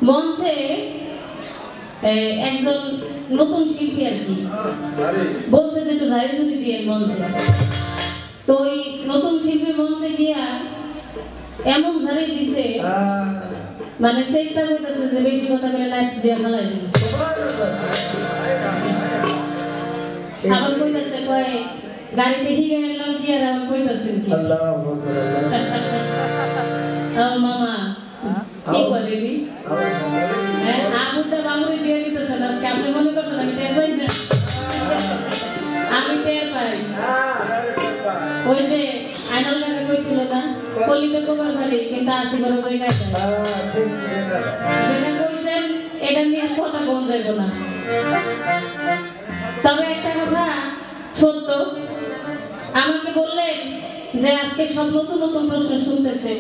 মঞ্চে একজন নতুন শিল্পী আর কি বলছে যে একটু ঝাড়ি ঝুড়ি দিয়ে মঞ্চে, তো ওই নতুন শিল্পী মঞ্চে গিয়া এমন ঝাড়ি দিছে মানে চেষ্টা করতেছে যে বেশি কথা বলে লাইট দিয়ে ফেলাই দিবে। আবার কইতাছে কয় গাড়িতে হিগে এলাম কি আর আমার কইতাছেন কি মামা কি বলে রে আগুনটা বাবুরে দিয়ে দিতেছেন আজকে আপনি মনে করছেন আমি টের পাই না? আমি টের পাই। ওই যে আইনাল কাকা কইছিল না কলিতে কবার ভারী কিন্তু আসি বড় কই কাটা যেটা কইছেন এটা নিয়ে কথা কোন যাইব না। তবে একটা কথা সত্য, আমাকে বললেন যে আজকে সব নতুন নতুন প্রশ্ন শুনতেছে।